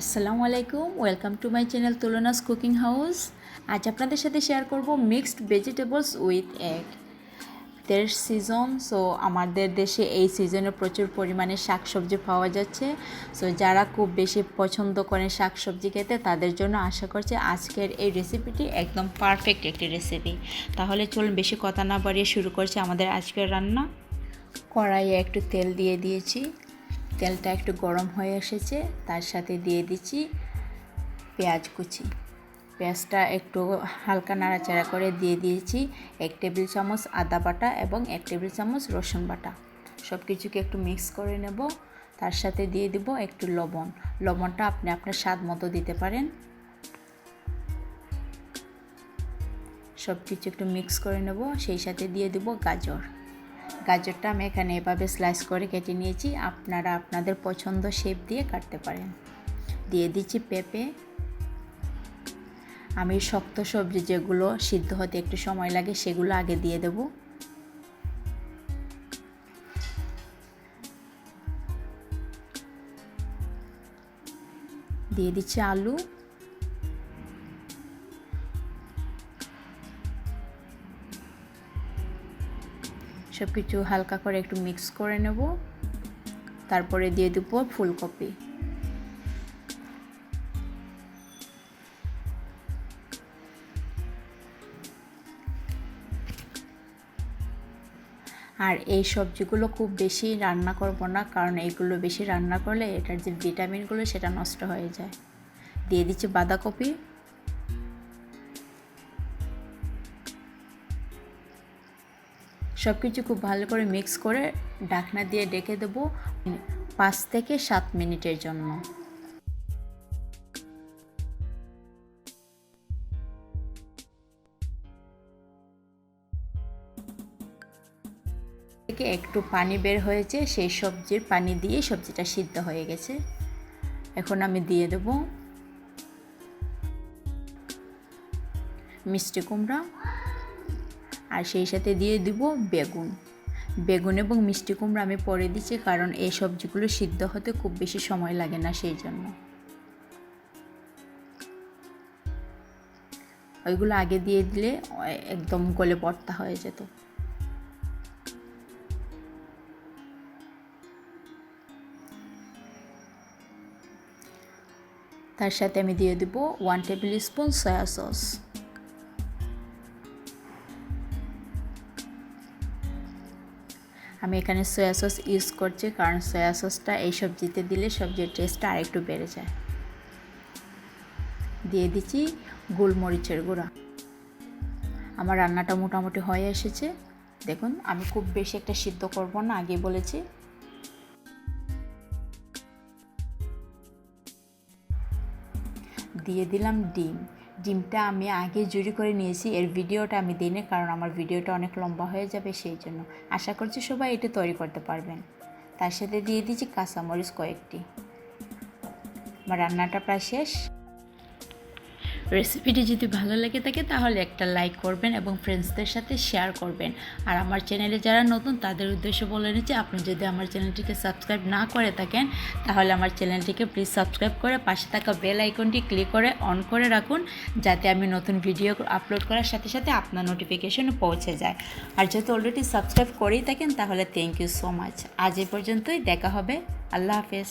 আসসালামু আলাইকুম, welcome to my channel Tulona's cooking house. আজ আপনাদের সাথে শেয়ার করব মিক্সড ভেজিটেবলস উইথ এগ। দের সিজন, সো আমাদের দেশে এই সিজনে প্রচুর পরিমাণে শাকসবজি পাওয়া যাচ্ছে। সো যারা খুব বেশি পছন্দ করেন শাকসবজি খেতে, তাদের জন্য আশা করছি আজকের এই রেসিপিটি একদম পারফেক্ট একটি রেসিপি। তাহলে চলুন বেশি কথা না বাড়িয়ে শুরু করছি আমাদের আজকের রান্না। কড়াইয়ে একটু তেল দিয়ে দিয়েছি, তেলটা একটু গরম হয়ে এসেছে, তার সাথে দিয়ে দিচ্ছি পেঁয়াজ কুচি। পেঁয়াজটা একটু হালকা নাড়াচাড়া করে দিয়ে দিয়েছি 1 টেবিল চামচ আদা বাটা এবং 1 টেবিল চামচ রসুন বাটা। সব কিছুকে একটু মিক্স করে নেব। তার সাথে দিয়ে দিব একটু লবণ। লবণটা আপনি আপনার স্বাদ মতো দিতে পারেন। সব কিছু একটু মিক্স করে নেব। সেই সাথে দিয়ে দিব গাজর। গাজরটা আমি এখানে এভাবে স্লাইস করে কেটে নিয়েছি, আপনারা আপনাদের পছন্দ শেপ দিয়ে কাটতে পারেন। দিয়ে দিচ্ছি পেঁপে। আমি শক্ত সবজি যেগুলো সিদ্ধ হতে একটু সময় লাগে সেগুলো আগে দিয়ে দেব। দিয়ে দিচ্ছি আলু। সব কিছু হালকা করে একটু মিক্স করে নেব। তারপরে দিয়ে দেব ফুলকপি। আর এই সবজিগুলো খুব বেশি রান্না করব না, কারণ এইগুলো বেশি রান্না করলে এটার যে ভিটামিনগুলো সেটা নষ্ট হয়ে যায়। দিয়ে দিচ্ছি বাঁধাকপি। সব কিছু খুব ভালো করে মিক্স করে ঢাকনা দিয়ে ঢেকে দেব 5 থেকে 7 মিনিটের জন্য। থেকে একটু পানি বের হয়েছে, সেই সবজির পানি দিয়ে সবজিটা সিদ্ধ হয়ে গেছে। এখন আমি দিয়ে দেব মিষ্টি কুমড়া, আর সেই সাথে দিয়ে দিব বেগুন। বেগুন এবং মিষ্টি কুমড়া আমি পরে দিচ্ছি, কারণ এই সবজিগুলো সিদ্ধ হতে খুব বেশি সময় লাগে না, সেই জন্য। ওইগুলো আগে দিয়ে দিলে একদম গলে ভর্তা হয়ে যেত। তার সাথে আমি দিয়ে দেব 1 টেবিল স্পুন সয়া সস। আমি এখানে সয়া সস ইউজ করছি, কারণ সয়া সসটা এই সবজিতে দিলে সবজির টেস্টটা আরেকটু বেড়ে যায়। দিয়ে দিচ্ছি গোলমরিচের গুঁড়া। আমার রান্নাটা মোটামুটি হয়ে এসেছে। দেখুন, আমি খুব বেশি একটা সিদ্ধ করব না, আগে বলেছি। দিয়ে দিলাম ডিম। ডিমটা আমি আগে জুড়ি করে নিয়েছি, এর ভিডিওটা আমি দিই না, কারণ আমার ভিডিওটা অনেক লম্বা হয়ে যাবে, সেই জন্য। আশা করছি সবাই এটা তৈরি করতে পারবেন। তার সাথে দিয়ে দিচ্ছি কাঁচামরিচ কয়েকটি। আমার রান্নাটা প্রায় শেষ। রেসিপিটি যদি ভালো লেগে থাকে তাহলে একটা লাইক করবেন এবং ফ্রেন্ডসদের সাথে শেয়ার করবেন। আর আমার চ্যানেলে যারা নতুন তাদের উদ্দেশ্যে বলে নিচ্ছি, আপনি যদি আমার চ্যানেলটিকে সাবস্ক্রাইব না করে থাকেন তাহলে আমার চ্যানেলটিকে প্লিজ সাবস্ক্রাইব করে পাশে থাকা বেল আইকনটি ক্লিক করে অন করে রাখুন, যাতে আমি নতুন ভিডিও আপলোড করার সাথে সাথে আপনার নোটিফিকেশন পৌঁছে যায়। আর যেহেতু অলরেডি সাবস্ক্রাইব করেই থাকেন তাহলে থ্যাংক ইউ সো মাচ। আজ এ পর্যন্তই, দেখা হবে। আল্লাহ হাফেজ।